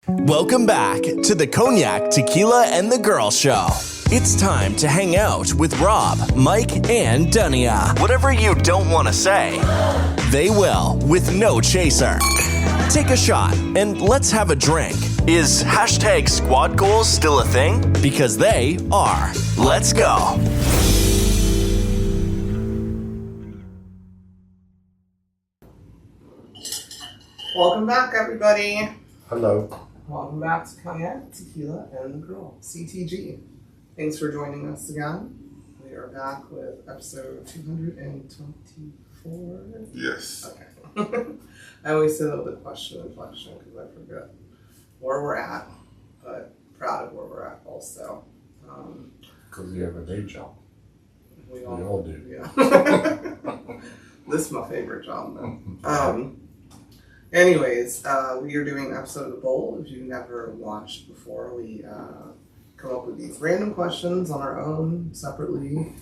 Welcome back to the Cognac, Tequila, and the Girl Show. It's time to hang out with Rob, Mike, and Dunya. Whatever you don't want to say, they will with no chaser. Take a shot and let's have a drink. Is hashtag squad goals still a thing? Because they are. Let's go. Welcome back, everybody. Hello. Welcome back to Cognac, Tequila, and the Girl, CTG. Thanks for joining us again. We are back with episode 224. Yes. Okay. I always say that with a question inflection because I forget where we're at, but proud of where we're at also. Because you have a day job. We all do. Yeah. This is my favorite job, though. Anyways, we are doing an episode of The Bowl. If you've never watched before, we come up with these random questions on our own, separately,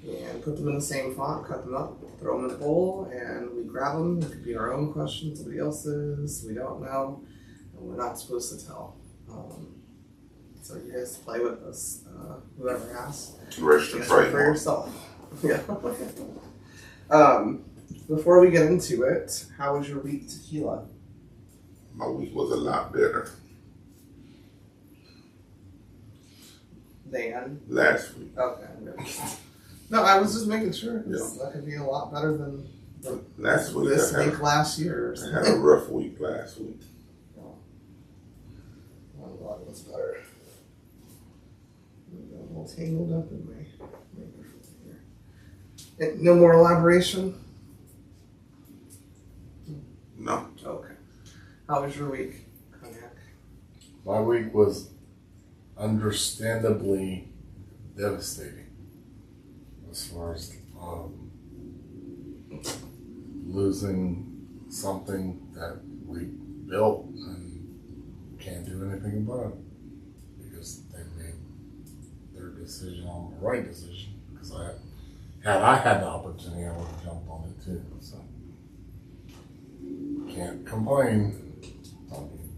and put them in the same font, cut them up, throw them in the bowl, and we grab them. It could be our own questions, somebody else's, we don't know, and we're not supposed to tell. So you guys play with us. Whoever asks, answer for yourself. Yeah. Before we get into it, how was your week, Tequila? My week was a lot better than last week. Okay. No, I was just making sure. That could be a lot better than last week. This week last year. I had a rough week last week. I'm glad it was better. I'm a little tangled up in my microphone here. No more elaboration? No. Okay. How was your week, Cognac? My week was understandably devastating as far as losing something that we built and can't do anything about it because they made their decision on the right decision. Because I had the opportunity, I would have jumped on it too. So can't complain. I mean,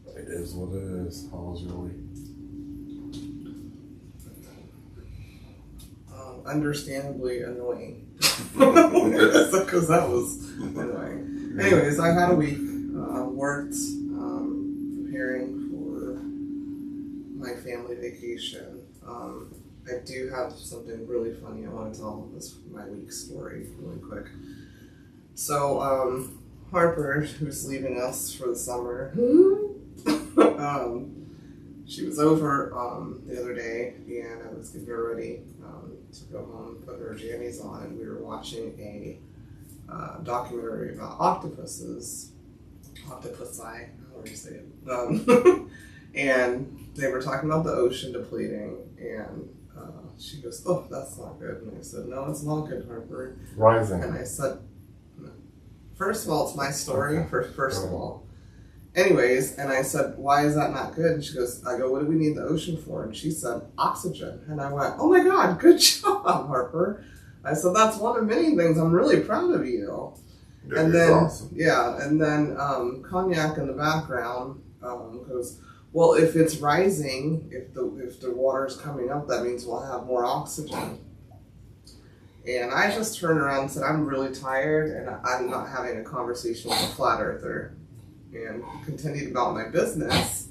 it is what it is. How was your week? Understandably annoying. Because that was annoying. Anyways, I had a week. Worked preparing for my family vacation. I do have something really funny I want to tell this my week story really quick. So, Harper, who's leaving us for the summer, she was over the other day, and I was getting her ready to go home, put her jammies on, and we were watching a documentary about octopuses. Octopusi, how do you say it? And they were talking about the ocean depleting, and she goes, "Oh, that's not good." And I said, "No, it's not good, Harper." Rising. And I said, first of all, it's my story, Okay. first of all. Anyways, and I said, "Why is that not good?" And she goes, I go, "What do we need the ocean for?" And she said, "Oxygen." And I went, "Oh my God, good job, Harper." I said, "That's one of many things. I'm really proud of you." That is awesome. Yeah, and then Cognac in the background goes, "Well, if it's rising, if the water's coming up, that means we'll have more oxygen." And I just turned around and said, "I'm really tired, and I'm not having a conversation with a flat earther," and continued about my business.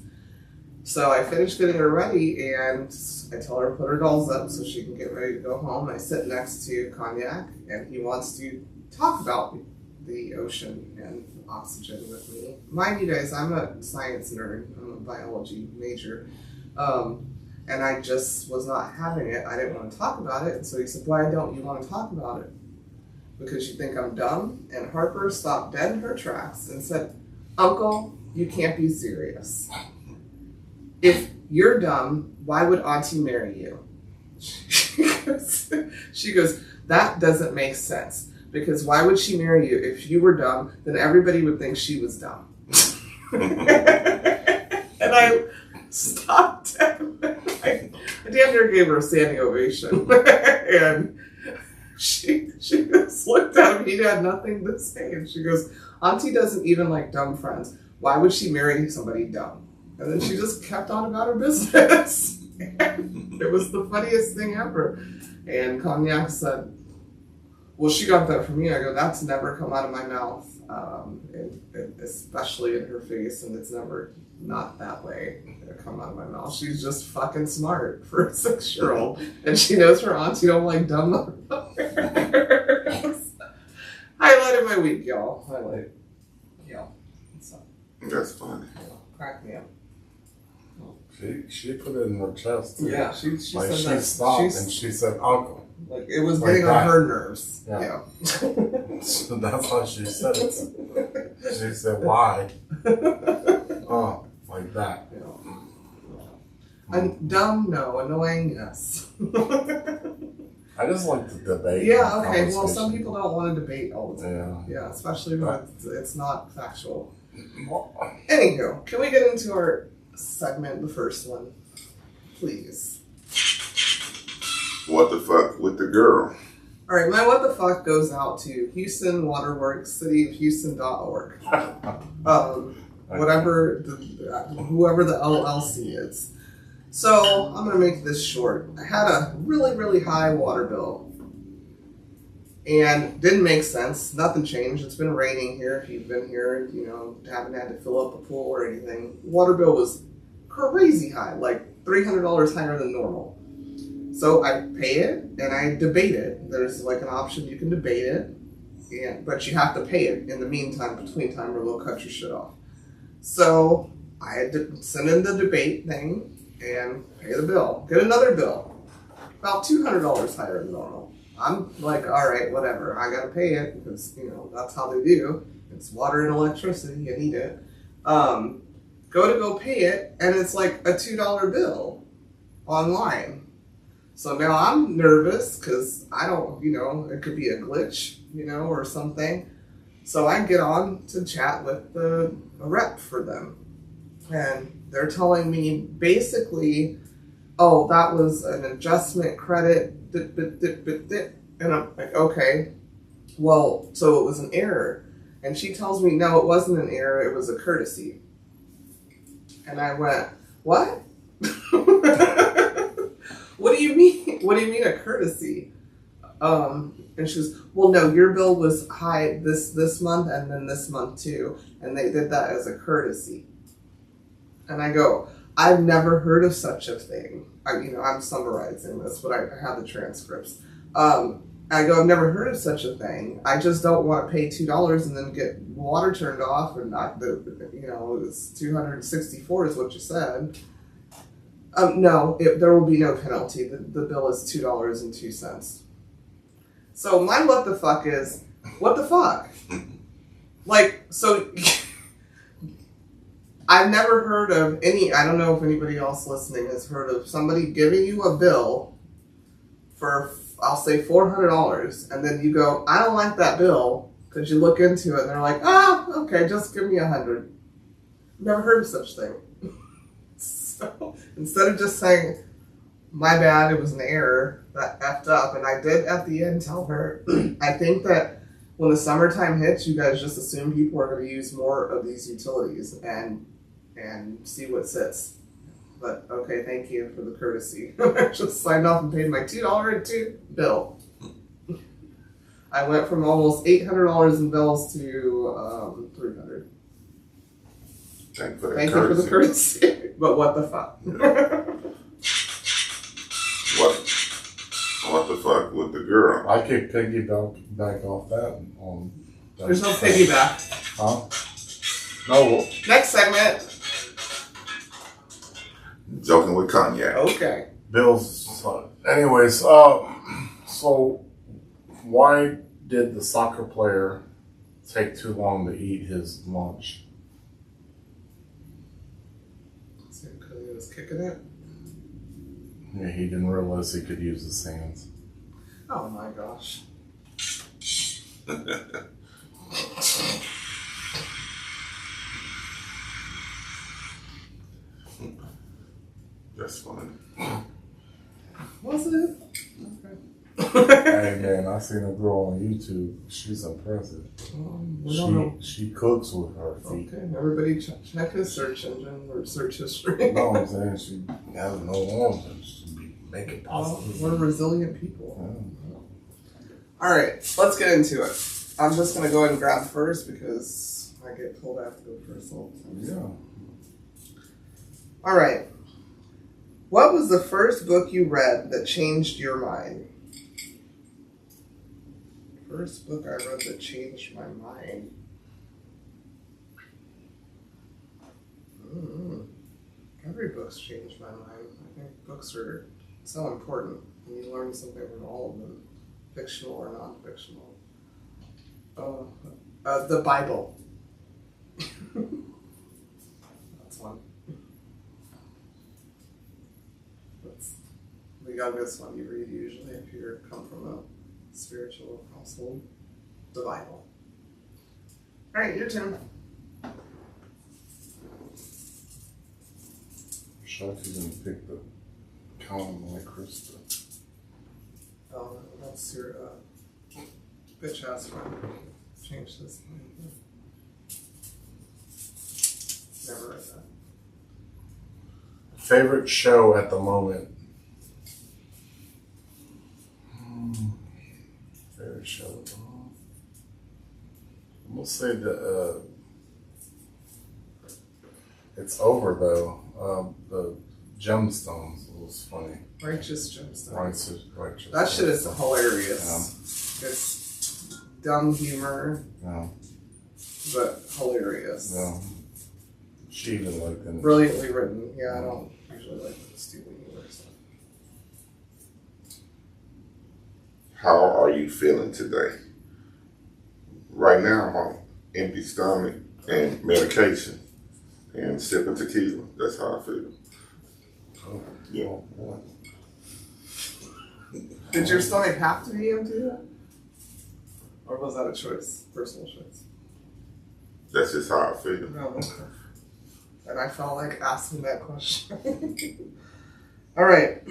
So I finished getting her ready, and I tell her to put her dolls up so she can get ready to go home. I sit next to Cognac, and he wants to talk about the ocean and oxygen with me. Mind you guys, I'm a science nerd. I'm a biology major. And I just was not having it. I didn't want to talk about it. And so he said, "Why don't you want to talk about it?" "Because you think I'm dumb?" And Harper stopped dead in her tracks and said, "Uncle, you can't be serious. If you're dumb, why would Auntie marry you?" She goes, "That doesn't make sense. Because why would she marry you? If you were dumb, then everybody would think she was dumb." And I stopped him. I damn near gave her a standing ovation. And she just looked at him. He had nothing to say. And she goes, "Auntie doesn't even like dumb friends. why would she marry somebody dumb? And then she just kept on about her business. It was the funniest thing ever. And Cognac said, well, she got that from me. I go, that's never come out of my mouth, especially in her face, and it's never not that way come out of my mouth. She's just fucking smart for a 6-year-old, and she knows her auntie don't like dumb motherfuckers. Highlight of my week, y'all. Highlight. Yeah. So, That's funny. crack me up. She put it in her chest. Too. Yeah, she like said she that. stopped and she said, "Uncle." Like it was like getting that. on her nerves. Yeah. So that's how she said it. She said, "Why?" Like that. Dumb, no. Annoying, yes. I just like the debate. Yeah, okay. Well, some people don't want to debate all the time. Yeah. Yeah, especially when it's not factual. Anywho, can we get into our segment, the first one? Please. What the fuck with the girl? All right, my what the fuck goes out to Houston Waterworks, cityofhouston.org. Whatever, whoever the LLC is. So, I'm going to make this short. I had a really, really high water bill. And didn't make sense. Nothing changed. It's been raining here. If you've been here, you know, haven't had to fill up a pool or anything. Water bill was crazy high, like $300 higher than normal. So I pay it and I debate it. There's like an option you can debate it, but you have to pay it in the meantime, between time, or they'll cut your shit off. So I had to send in the debate thing and pay the bill. Get another bill, about $200 higher than normal. I'm like, all right, whatever. I gotta pay it because, you know, that's how they do. It's water and electricity. You need it. Go pay it, and it's like a $2 bill online. So now I'm nervous because I don't, you know, it could be a glitch, you know, or something. So I get on to chat with a rep for them. And they're telling me basically, oh, that was an adjustment credit. And I'm like, okay, well, so it was an error. And she tells me, no, it wasn't an error. It was a courtesy. And I went, what? What do you mean? What do you mean a courtesy? And she goes, well, no, your bill was high this month and then this month too. And they did that as a courtesy. And I go, I've never heard of such a thing. I'm summarizing this, but I have the transcripts. I go, I've never heard of such a thing. I just don't want to pay $2 and then get water turned off, and it's $264 is what you said. No, there will be no penalty. The bill is $2.02. So my what the fuck is, what the fuck? Like, so I've never heard of I don't know if anybody else listening has heard of somebody giving you a bill for, I'll say $400, and then you go, I don't like that bill, because you look into it and they're like, okay, just give me $100. Never heard of such thing. So instead of just saying, my bad, it was an error, that effed up, and I did at the end tell her, I think that when the summertime hits, you guys just assume people are going to use more of these utilities and see what sits. But okay, thank you for the courtesy. I just signed off and paid my $2.02 bill. I went from almost $800 in bills to $300. Thank you for the courtesy. But what the fuck? Yeah. What the fuck with the girl? I could piggyback off that. There's no piggyback. Huh? No. Next segment. Joking with Cognac. Okay. Bill's. Anyways, so why did the soccer player take too long to eat his lunch? Because he was kicking it. Yeah, he didn't realize he could use his hands. Oh my gosh. That's funny. Was it? Okay. Hey man, I seen a girl on YouTube. She's impressive. We don't know. She cooks with her feet. Okay, everybody check his search engine or search history. No, I'm saying she has no arms and she be making pasta. We're resilient people. Yeah. All right, let's get into it. I'm just gonna go ahead and grab first because I get told I have to go first all the time. Yeah. All right. What was the first book you read that changed your mind? First book I read that changed my mind. Every book's changed my mind. I think books are so important, and you learn something from all of them, fictional or non-fictional. The Bible. That's one. The youngest one you read usually if you come from a spiritual household. The Bible. All right, your turn. Shocked you didn't pick the Count like Krista. Oh, that's your bitch ass friend. Change this one. Never read that. Favorite show at the moment? Favorite show at the moment? I'm gonna say the it's over though. The Gemstones was funny. Righteous Gemstones. Righteous. That shit is hilarious. Yeah. It's dumb humor, Yeah. but hilarious. Yeah. She even liked it. Brilliantly written. Yeah, I don't usually like the stupid humor stuff. How are you feeling today? Right now, I'm on empty stomach and medication and sipping tequila. That's how I feel. Oh, Yeah. boy. Did your stomach have to be empty? Or was that a choice? Personal choice? That's just how I feel. No. And I felt like asking that question. All right.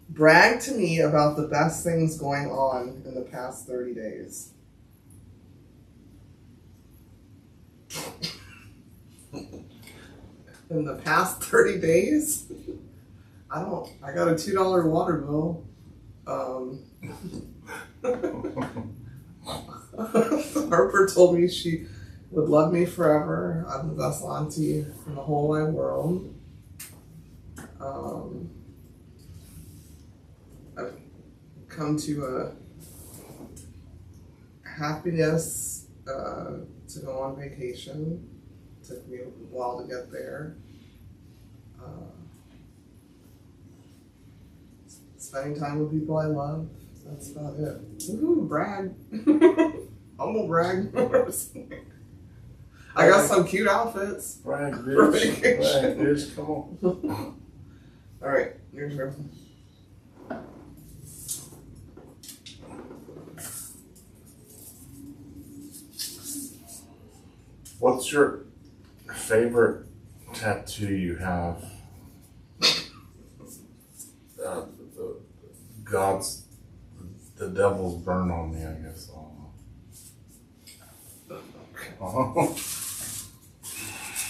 Brag to me about the best things going on in the past 30 days. In the past 30 days? I got a $2 water bill. Harper told me she would love me forever. I'm the best auntie in the whole wide world. I've come to a happiness to go on vacation. Took me a while to get there. Spending time with people I love. That's about it. Woohoo, brag. Humble brag. I got some cute outfits. Brag, For bitch. vacation. Brag, bitch. Come on. All right, your turn. What's your favorite tattoo you have? The devil's burn on me, I guess.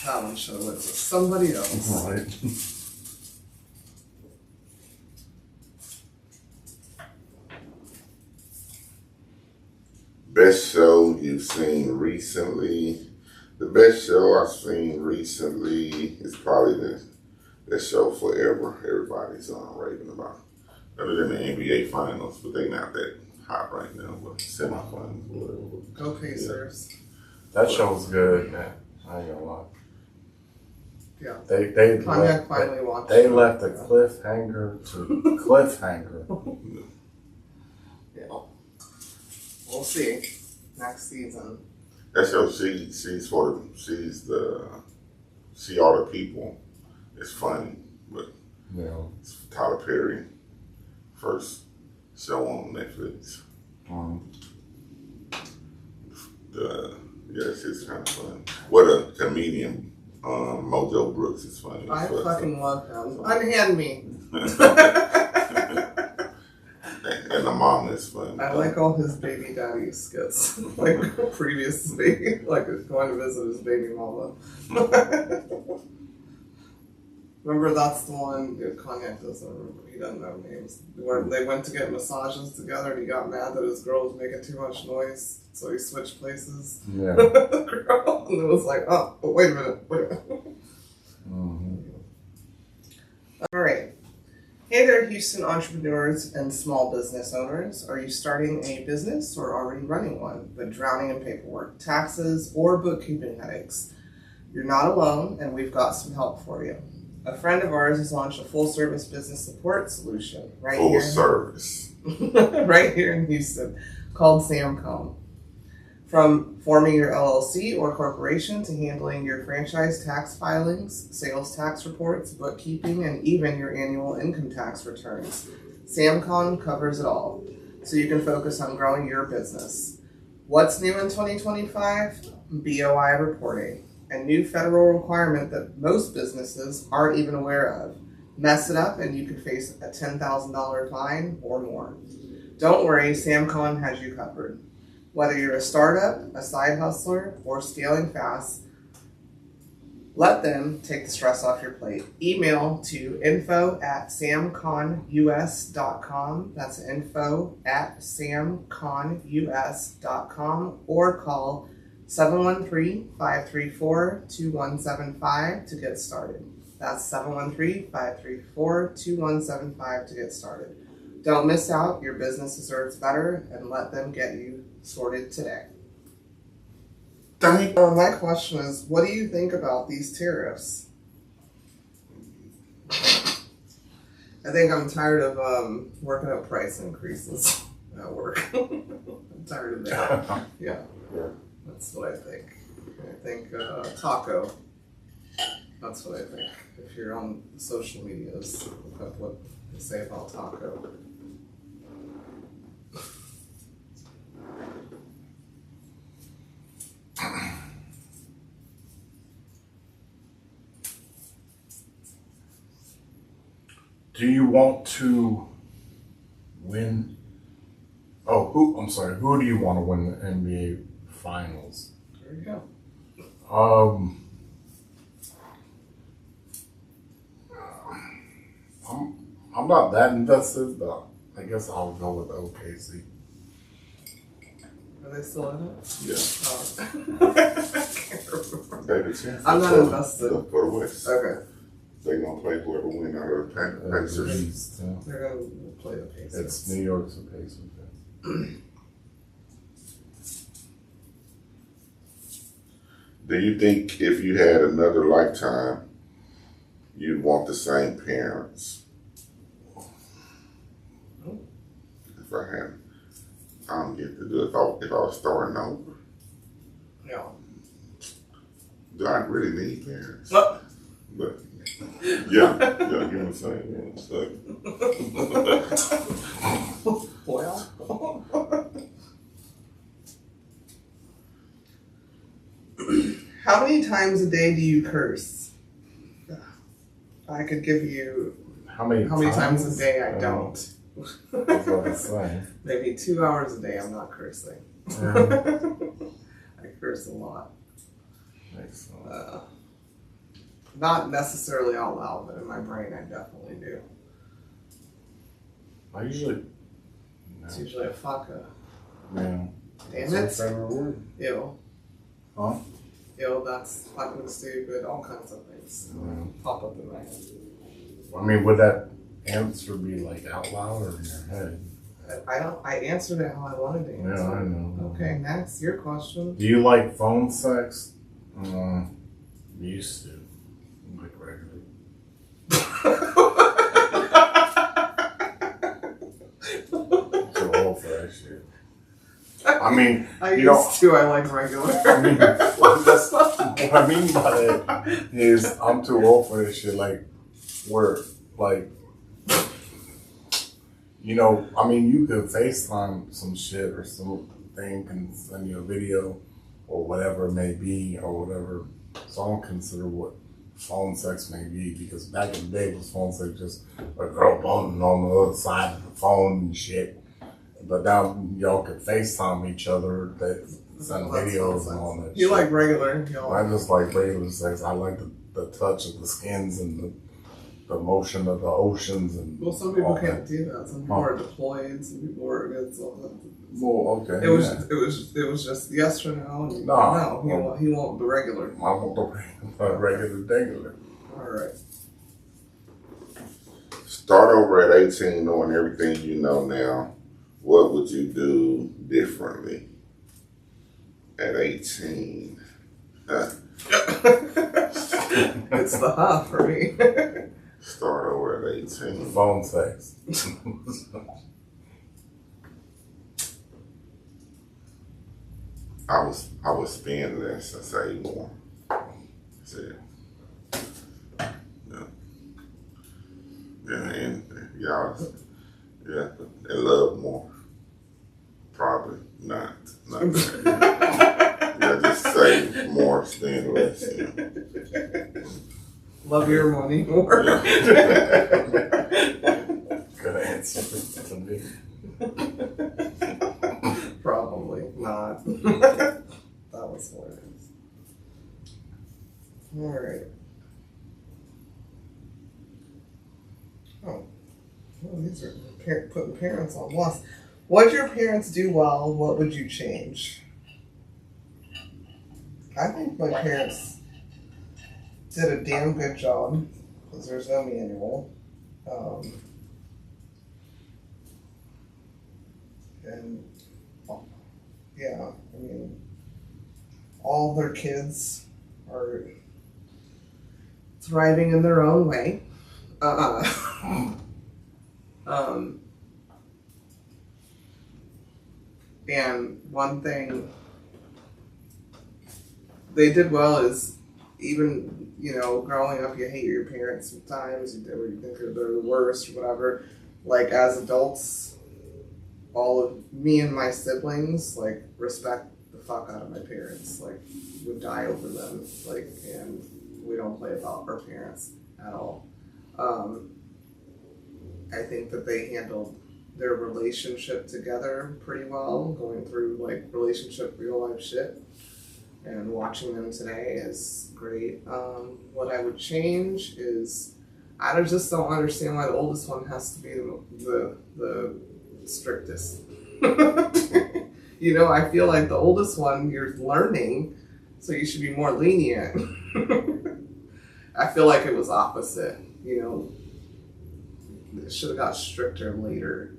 That one should have went to somebody else. Right. Best show you've seen recently? The best show I've seen recently is probably the show Forever. Everybody's raving about. Other than the NBA Finals, but they not that hot right now. But semifinals, whatever. Go Pacers. That show was good, man. I ain't gonna lie. Yeah. They Cognac finally watched. They left a cliffhanger to cliffhanger. Yeah. We'll see. Next season. That show see all the people. It's funny, but You know. it's Tyler Perry first show on Netflix. Yes, it's kind of fun. What a comedian, Mojo Brooks is funny. I fucking love him. Unhand me. it's funny. I like all his baby daddy skits, like previous baby, like going to visit his baby mama. Remember, that's the one. Cognac doesn't remember. He doesn't know names. Where they went to get massages together, and he got mad that his girl was making too much noise, so he switched places. Yeah. with the girl, and it was like, oh, wait a minute. Mm-hmm. All right. Hey there, Houston entrepreneurs and small business owners. Are you starting a business or already running one, but drowning in paperwork, taxes, or bookkeeping headaches? You're not alone, and we've got some help for you. A friend of ours has launched a full-service business support solution right Full service. right here in Houston called Samcom. From forming your LLC or corporation to handling your franchise tax filings, sales tax reports, bookkeeping, and even your annual income tax returns, Samcom covers it all, so you can focus on growing your business. What's new in 2025? BOI reporting, a new federal requirement that most businesses aren't even aware of. Mess it up and you could face a $10,000 fine or more. Don't worry, Samcom has you covered. Whether you're a startup, a side hustler, or scaling fast, let them take the stress off your plate. Email to info@samconus.com. That's info@samconus.com, or call 713-534-2175 to get started. That's 713-534-2175 to get started. Don't miss out. Your business deserves better, and let them get you sorted today. My question is, what do you think about these tariffs? I think I'm tired of working up price increases at work. I'm tired of that. Yeah. That's what I think. I think taco. That's what I think. If you're on social medias, look up what they say about taco. Do you want to win? Oh, who do you want to win the NBA Finals? There you go. I'm not that invested, but I guess I'll go with OKC. Are they still in it? Yeah. Oh. I can't remember. They the champions. I'm not invested. For the West. Okay. They're going to play whoever win out of the Pacers. They're going to play the Pacers. It's New York's the Pacers. Do you think if you had another lifetime, you'd want the same parents? If I had, I don't get to do it if I was starting over. No. Do I really need parents? No. But yeah, give me the same man. Well. How many times a day do you curse? I could give you How many times a day I don't. That's what I'm saying. Maybe 2 hours a day I'm not cursing. I curse a lot. Not necessarily out loud, but in my brain I definitely do. I usually. It's usually a fucka. Yeah. Damn That's it. my favorite word. Ew. Huh? Ew, that's fucking stupid. All kinds of things pop up in my head. I mean, would that answer be like out loud or in your head? I answered it how I wanted to answer. Yeah, I know. Okay, next, your question. Do you like phone sex? Used to. Like regularly. Too old for that shit. I mean, I like regular. I mean, what I mean by that is I'm too old for this shit. Like, where, like, you know, I mean, you could FaceTime some shit or something, can send you a video or whatever it may be or whatever. So I don't consider what phone sex may be, because back in the day, it was phone sex just a girl boning on the other side of the phone and shit. But now y'all could FaceTime each other, they send That's videos and nonsense. all that You shit. like regular? Y'all. I just like regular sex. I like the touch of the skins and the motion of the oceans and Well, some people all can't that. do that. Some people are deployed. Some people are against all that. Well, okay. It was yeah. it was just yes or no. And No. he won't the regular. I want the regular. All right. Start over at 18, knowing everything you know now. What would you do differently at 18? It's the huh for me. Start over at 18. Phone sex. I was spend less and save more. That's it. Yeah, and y'all, yeah, and love more. Probably not. Yeah, just save more, spend less. Yeah. Love your money more. Good answer to me. Probably not. That was hilarious. All right. Oh, well, these are putting parents on blast. What did your parents do well? What would you change? I think my parents did a damn good job because there's no manual. And yeah, I mean, all their kids are thriving in their own way. And one thing they did well is even, growing up, you hate your parents sometimes, you think they're the worst or whatever. Like, as adults, all of me and my siblings, respect the fuck out of my parents. Would die over them. And we don't play about our parents at all. I think that they handled their relationship together pretty well, going through relationship real life shit, and watching them today is great. What I would change is I just don't understand why the oldest one has to be the strictest. I feel like the oldest one, you're learning, so you should be more lenient. I feel like it was opposite, It should have got stricter later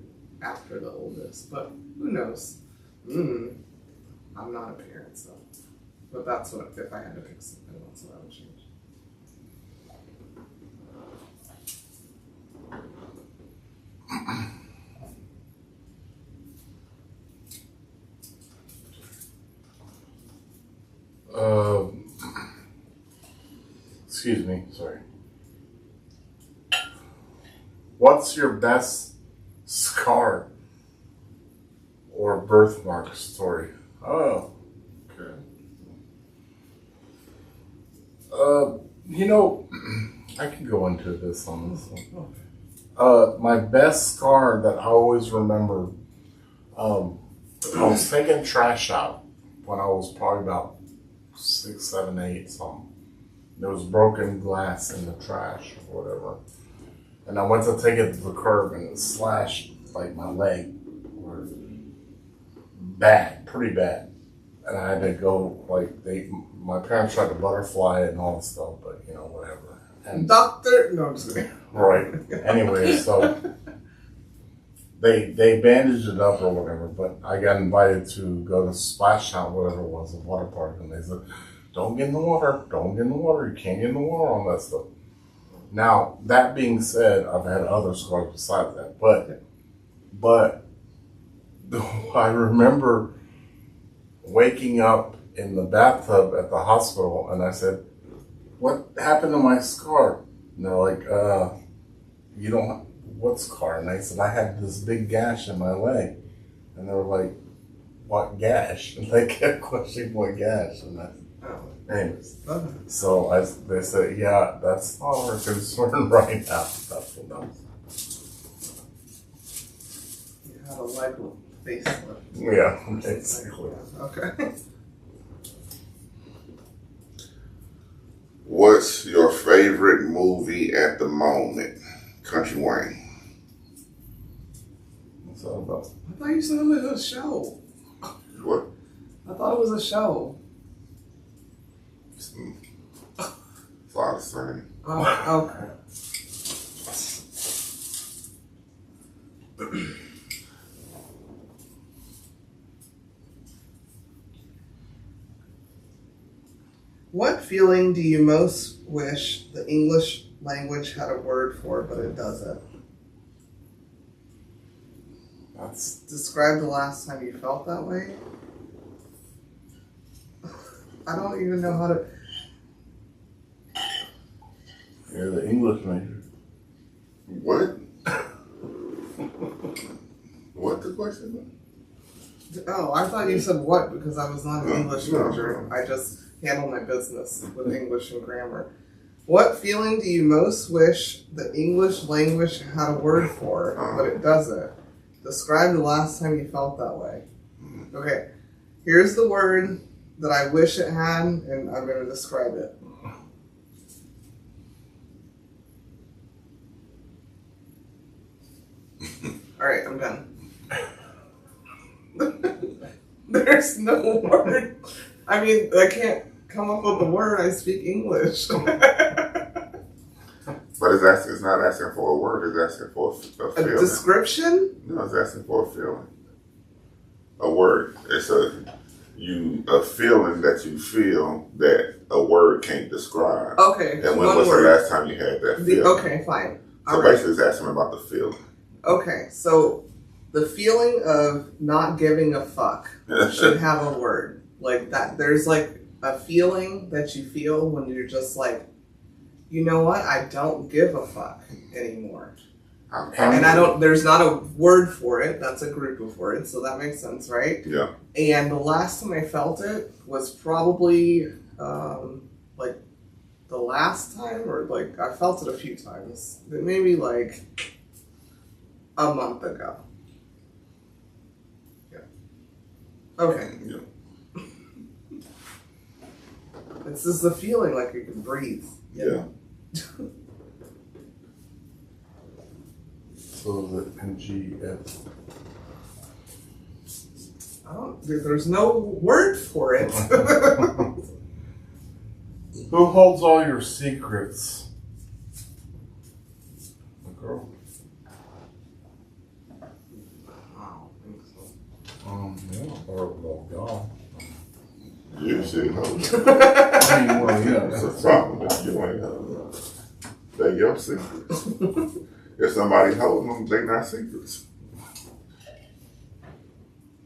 after the oldest, but who knows? I'm not a parent, so. But that's what, if I had to pick something, that's what I would change. Excuse me, sorry. What's your best scar or birthmark story? Oh, okay. I can go into this on this one. My best scar that I always remember, I was taking trash out when I was probably about 6, 7, 8, something. There was broken glass in the trash or whatever. And I went to take it to the curb and it slashed my leg. Or bad, pretty bad. And I had to go, my parents tried to butterfly it and all this stuff, but whatever. And Doctor, no, I'm just kidding. right. Anyway, so they bandaged it up or whatever, but I got invited to go to Splash Town, whatever it was, a water park, and they said, don't get in the water, you can't get in the water on that stuff. Now, that being said, I've had other scars besides that, but I remember waking up in the bathtub at the hospital, and I said, what happened to my scar? And they're like, you don't, what scar? And I said, I had this big gash in my leg. And they were like, what gash? And they kept questioning what gash. And I said, anyways. So they said, yeah, that's all we're concerned right now. That's what that was. You had a leg Facelift. Yeah, basically. Okay. What's your favorite movie at the moment? Country Wayne. What's that about? I thought you said it was a show. What? I thought it was a show. It's all the same. Oh, okay. What feeling do you most wish the English language had a word for, but it doesn't? That's Describe the last time you felt that way. I don't even know how to. you're the English major. What? What the question was? Oh, I thought you said what because I was not an No, English no, major. no. I just handle my business with English and grammar. What feeling do you most wish the English language had a word for, but it doesn't? Describe the last time you felt that way. Okay, here's the word that I wish it had, and I'm going to describe it. All right, I'm done. There's no word. I mean, I can't come up with a word. I speak English. But it's not asking for a word, it's asking for a A feeling. description? No, it's asking for a feeling. A word. It's a feeling that you feel that a word can't describe. Okay, And when one was word. the last time you had that feeling? Okay, fine. So All right. basically it's asking about the feeling. Okay, so the feeling of not giving a fuck should have a word. Like that. There's like a feeling that you feel when you're just like, you know what? I don't give a fuck anymore. And there's not a word for it. That's a group of words, so that makes sense, right? Yeah. And the last time I felt it was probably like the last time, or like I felt it a few times. Maybe like a month ago. Yeah. Okay. Yeah. It's just the feeling like you can breathe. Yeah. So the NGF. There's no word for it. Who holds all your secrets? The girl. I don't think so. Yeah, or well, God. You should know. I mean, well, yeah. It's a problem if you ain't know. They're your secrets. If somebody holding them, they're not secrets.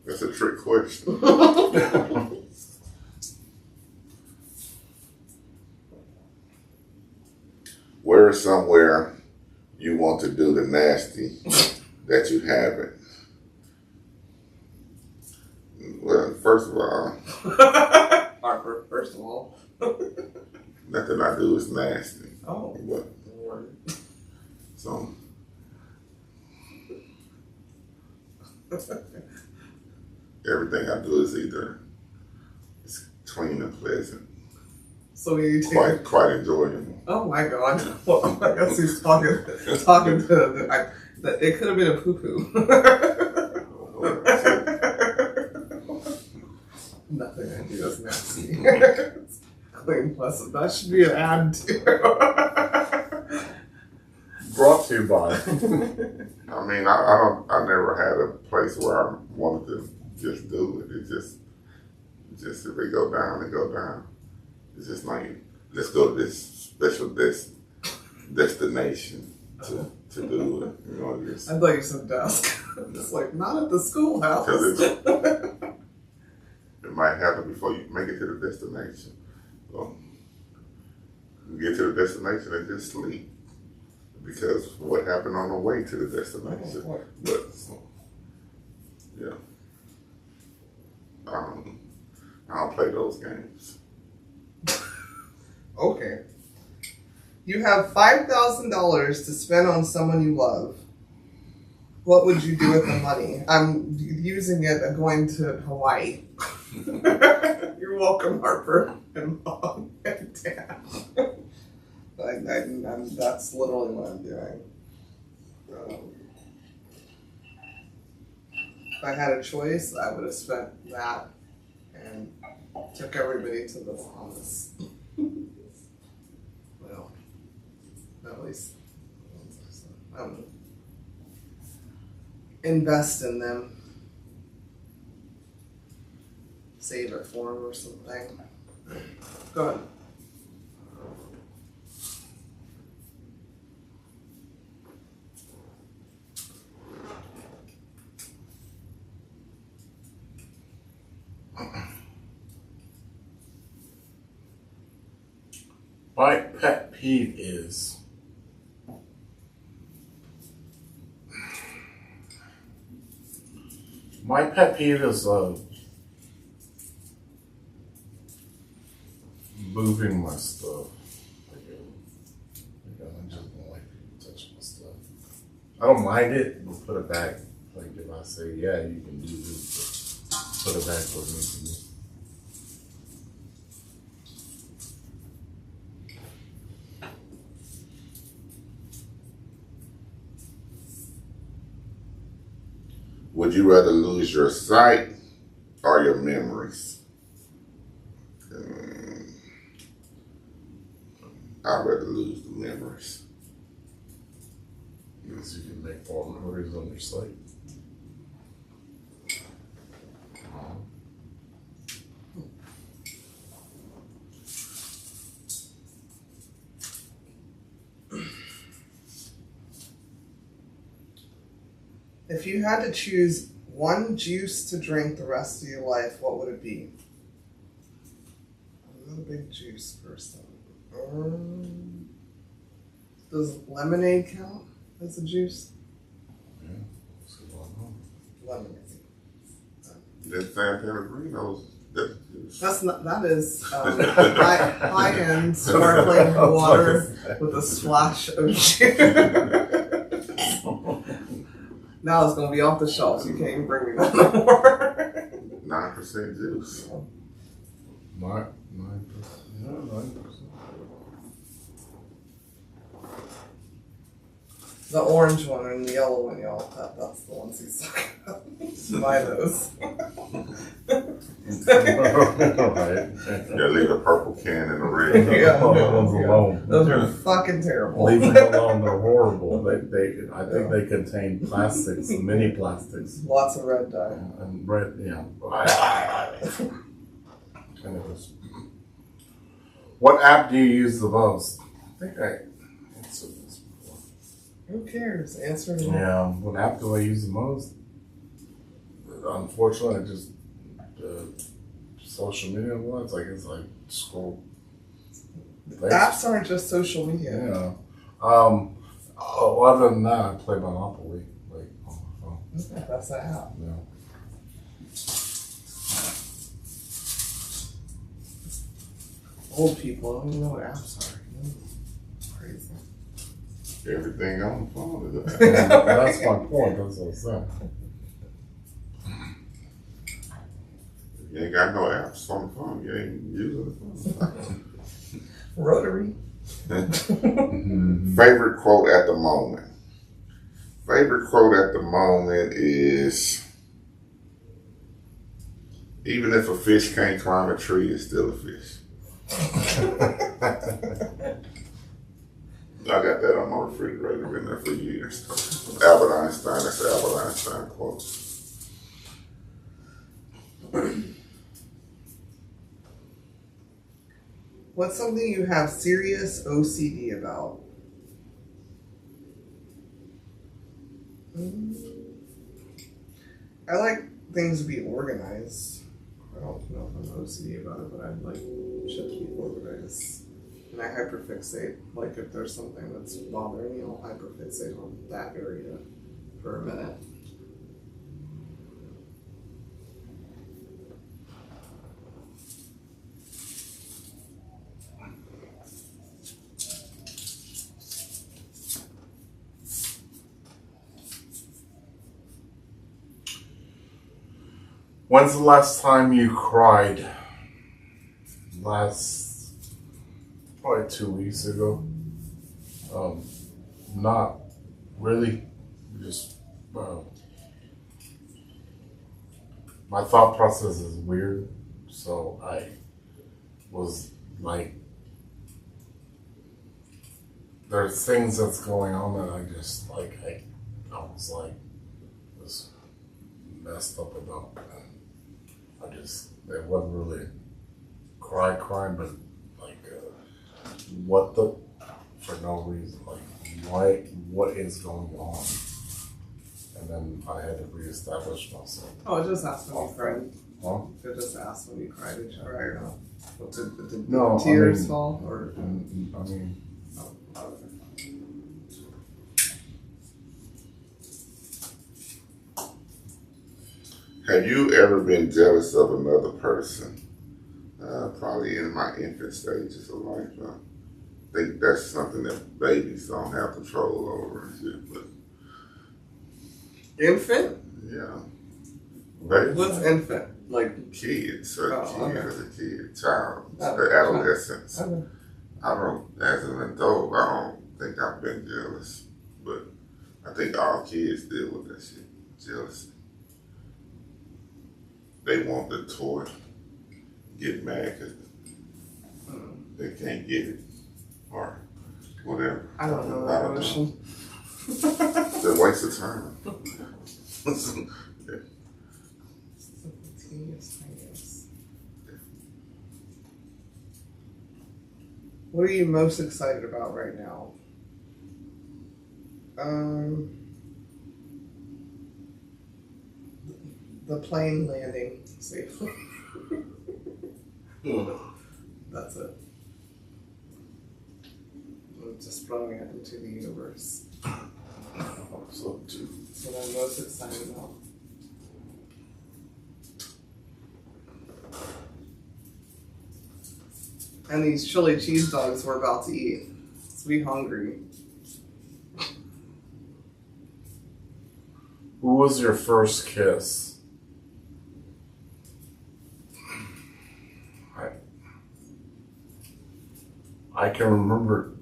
That's a trick question. Where is somewhere you want to do the nasty that you haven't? Well, first of all, First of all. nothing I do is nasty. Oh. But, Lord. so, everything I do is either it's clean and pleasant, So you take. quite enjoyable. Oh my God! Well, I guess he's talking to. It could have been a poo poo. Nothing I do is nasty. Clean, pleasant. That should be an ad too. Brought to you by. I mean, I never had a place where I wanted to just do it. It just if it go down, it go down. It's just like, let's go to this special destination to do it. You know, just, I thought you said desk. It's like, not at the schoolhouse. because it might happen before you make it to the destination. So you get to the destination and just sleep. Because what happened on the way to the destination. But, yeah. I don't play those games. Okay. You have $5,000 to spend on someone you love. What would you do with the money? I'm using it going to Hawaii. You're welcome, Harper and Mom and Dad. That's literally what I'm doing. If I had a choice, I would have spent that and took everybody to the Bahamas. Well, at least I don't know. Invest in them. Save it for them or something. Go ahead. My pet peeve is moving my stuff. I just don't like people touching my stuff. I don't mind it, but put it back. Like if I say, yeah, you can do this, but put it back where it needs to be. Would you rather lose your sight or your memories? I'd rather lose the memories. Because you can make more memories on your site. If you had to choose one juice to drink the rest of your life, what would it be? I'm not a big juice person. Does lemonade count as a juice? Yeah, what's going on? Lemonade. That San Pellegrino's, that's juice. That's not. That is high-end sparkling water with a splash of juice. Now it's gonna be off the shelves. You can't even bring me that no more. 9% juice. 9%. Yeah, 9%. The orange one and the yellow one, y'all. That's the ones he's talking about. Buy those. Right. Yeah, leave the purple can in the red. Yeah. Those alone. Those are fucking terrible. Leave them alone. They're horrible. I think they contain plastics, mini plastics, Lots of red dye. and red. Yeah. And it was. What app do you use the most? I think I answered this before. Who cares? Answer it. Yeah. What app do I use the most? Unfortunately, I just social media ones. I guess I scroll. Apps aren't just social media. Yeah. Other than that, I play Monopoly like on my phone. That's the app. Yeah. Old people don't even know what apps are. Crazy. Everything on the phone is an And app. that's my point. That's what I'm saying. You ain't got no apps on the phone. You ain't using the phone. Rotary. Favorite quote at the moment. Favorite quote at the moment is, even if a fish can't climb a tree, it's still a fish. I got that on my refrigerator, been there for years. Albert Einstein, that's the Albert Einstein quote. What's something you have serious OCD about? I like things to be organized. I don't know if I'm OCD about it, but I like shit to be organized. And I hyperfixate. Like if there's something that's bothering me, I'll hyperfixate on that area for a minute. When's the last time you cried? Probably 2 weeks ago. Not really. Just my thought process is weird, so I was like, there's things that's going on that I just like. I was like, just messed up about, and it wasn't really crying, but like, for no reason, like, what is going on? And then I had to reestablish myself. Oh, it just asked when you cried. Huh? It just asked when you cried. Did you cry or not? What, did No, tears fall? Or? I mean, Oh, okay. Have you ever been jealous of another person? Probably in my infant stages of life. I think that's something that babies don't have control over and shit, but Infant? yeah. Babies, What's infant? Like, kids, or Oh, kid okay. as a kid, child, Oh, the adolescence. okay. I don't, as an adult, I don't think I've been jealous, but I think all kids deal with that shit, jealousy. They want the toy, get mad because they can't get it, or whatever. I don't know that emotion. It's a waste of time. Yes. What are you most excited about right now? The plane landing safely. That's it. I'm just throwing it into the universe. so too. That's what I'm most excited about. And these chili cheese dogs we're about to eat. So be hungry. Who was your first kiss? I can remember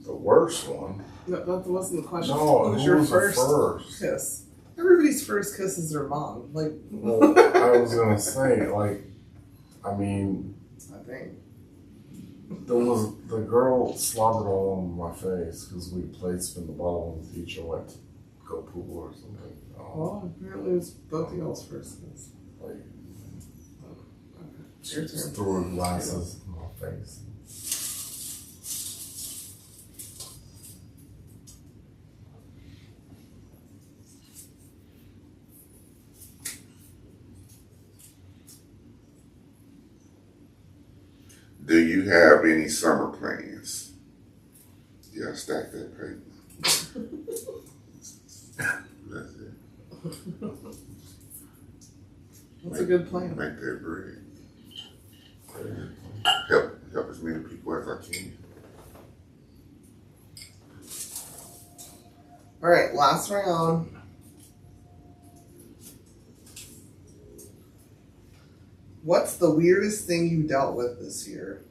the worst one. No, that wasn't the question. No, what was who your was the first? kiss? Everybody's first kiss is their mom. Like, Well, I was gonna say, like, I mean, I think. the girl slobbered all over my face because we played spin the ball and the teacher went to go pool or something. Well, apparently it was both of y'all's first kiss. Like, Okay. she Your just turn. threw her glasses in my face. Do you have any summer plans? Yeah, stack that paper. That's it. That's a good plan. Make that bread. Help as many people as I can. All right, last round. What's the weirdest thing you dealt with this year?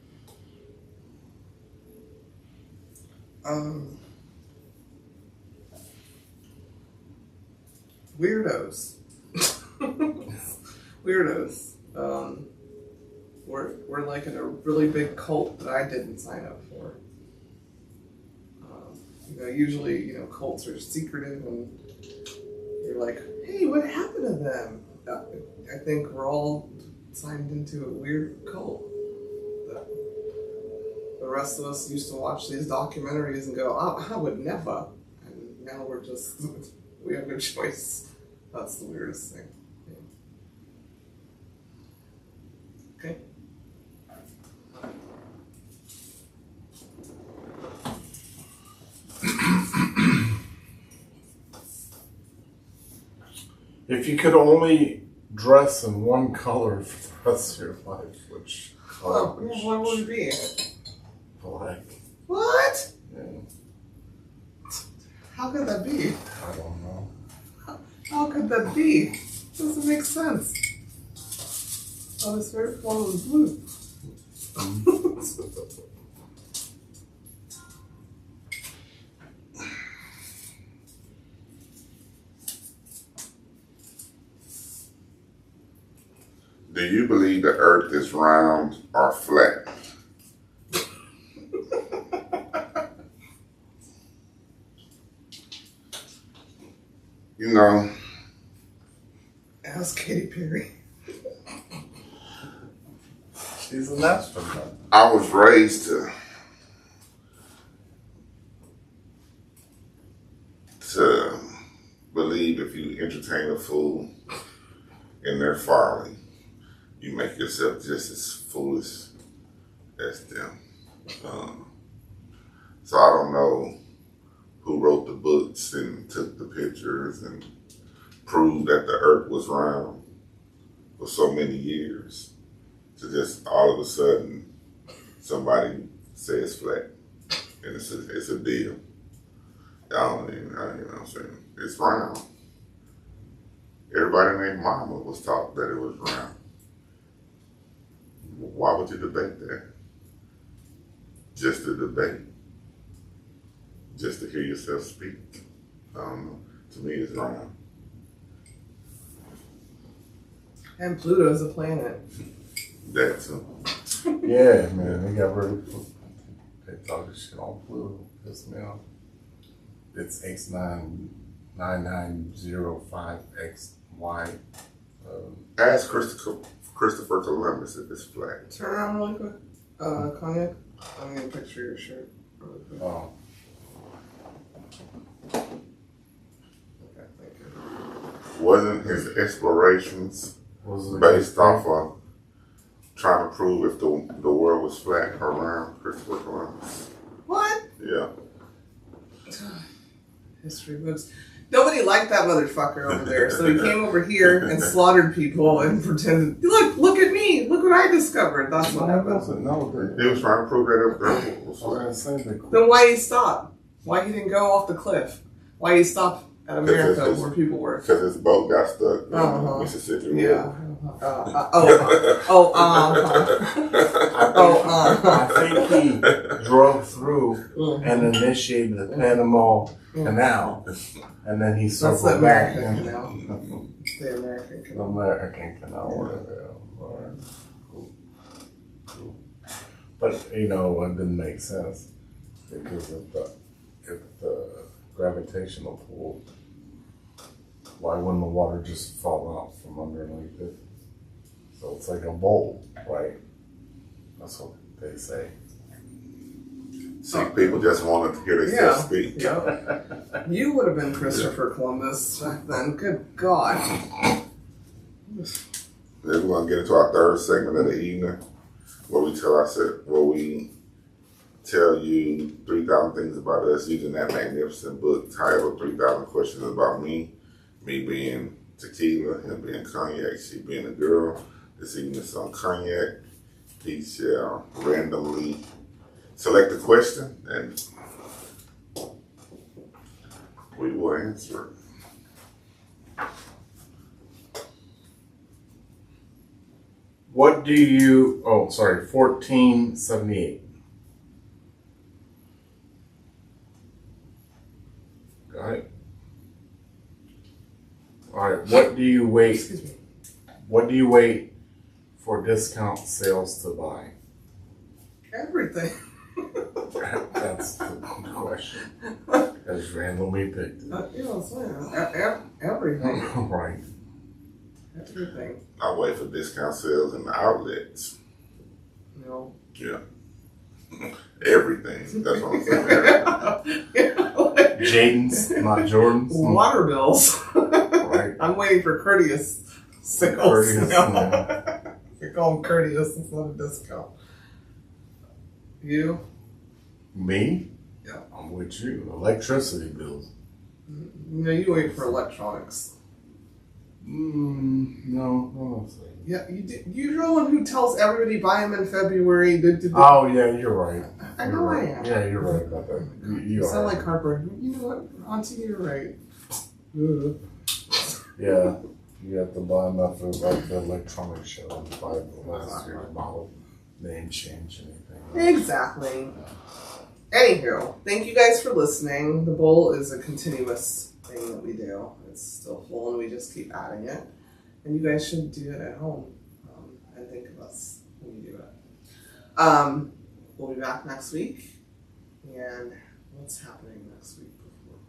Weirdos. Weirdos. We're like in a really big cult that I didn't sign up for. Usually, cults are secretive and you're like, hey, what happened to them? I think we're all signed into a weird cult. The rest of us used to watch these documentaries and go, oh, I would never. And now we have no choice. That's the weirdest thing. Yeah. Okay. If you could only dress in one color for the rest of your life, which color What would it be? Black. What? Yeah, How could that be? I don't know. How could that be? Doesn't make sense. Oh, his favorite color was blue. Do you believe the earth is round or flat? You know, Ask Katy Perry. She's an astronaut. I was raised to believe if you entertain a fool in their folly, you make yourself just as foolish as them. So I don't know who wrote the books and took the pictures and proved that the earth was round for so many years to just all of a sudden somebody says flat and it's a deal. I don't even, you know what I'm saying? It's round. Everybody named Mama was taught that it was round. Why would you debate that? Just to debate. Just to hear yourself speak. I don't know. To me, it's round. And Pluto's a planet. That too. Yeah, man, they got rid of they talk this shit on Pluto. Pissed me off. It's X99905XY. Ask Christopher Columbus if it's flat. Turn around really quick. Cognac. I'm gonna picture your shirt really quick. Oh, Okay, thank you. Wasn't his explorations was it based off of trying to prove if the world was flat or round? Christopher Columbus. What? Yeah. History books. Nobody liked that motherfucker over there, so he came over here and slaughtered people and pretended, look at me, look what I discovered. That's what happened. He was trying to prove that the earth was flat. Then why he stopped? Why he didn't go off the cliff? Why he stopped at America where people were? Because his boat got stuck in Mississippi River. Yeah. I think he drove through and initiated the Panama Canal, and then he That's the circled back. American Canal. The American The Canal. American Canal, whatever. Alright. Cool. But you know, it didn't make sense because of the gravitational pull. Why wouldn't the water just fall out from underneath it? So it's like a bowl, right? That's what they say. See, people just wanted to hear themselves speak. Yeah. You would have been Christopher Columbus back then. Good God. Then we're gonna get into our third segment of the evening, where we tell you 3,000 things about us using that magnificent book titled 3,000 Questions About Me being Tequila, him being Cognac, she being a girl. This evening it's on Cognac. He shall randomly select a question and we will answer it. What do you, 1478. Got it? Alright, what do you wait? Excuse me. What do you wait for discount sales to buy? Everything. That's the question. That's randomly picked. You know what I'm saying? Everything. Right. Everything. I wait for discount sales in the outlets. You know. Yeah. Everything. That's what I'm saying. Jaden's, not Jordan's. Water bills. Right. I'm waiting for courteous sales. Courteous, You call them courteous instead of discount. You? Me? Yeah. I'm with you. Electricity bills. No, you wait for electronics. No, honestly. Yeah, you're the one who tells everybody buy them in February. Oh, yeah, you're right. I know I am. Yeah, you're right about that. You sound are. like Harper. You know what, Auntie, you're right. Ugh. Yeah. You have to buy enough of like the electronic show and buy the last year's model. They ain't change anything. Exactly. Anywho, thank you guys for listening. The bowl is a continuous thing that we do. It's still full and we just keep adding it. And you guys should do it at home and think of us when you do it. We'll be back next week. And what's happening next week before?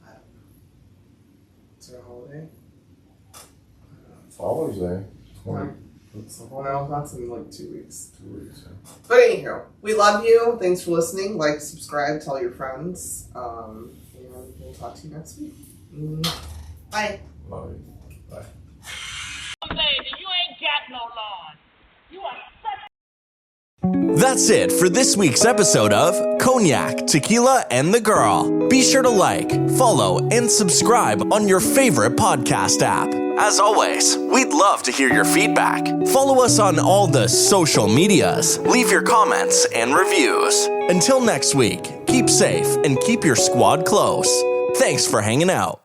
I don't know. Is there a holiday? Father's Day. Well, that's in like 2 weeks. 2 weeks, yeah. But anyhow, we love you. Thanks for listening. Like, subscribe, tell your friends. And we'll talk to you next week. Bye. Love you. Bye. Lady, you ain't got no lawn. You are such. That's it for this week's episode of Cognac, Tequila, and the Girl. Be sure to like, follow, and subscribe on your favorite podcast app. As always, we'd love to hear your feedback. Follow us on all the social medias. Leave your comments and reviews. Until next week, keep safe and keep your squad close. Thanks for hanging out.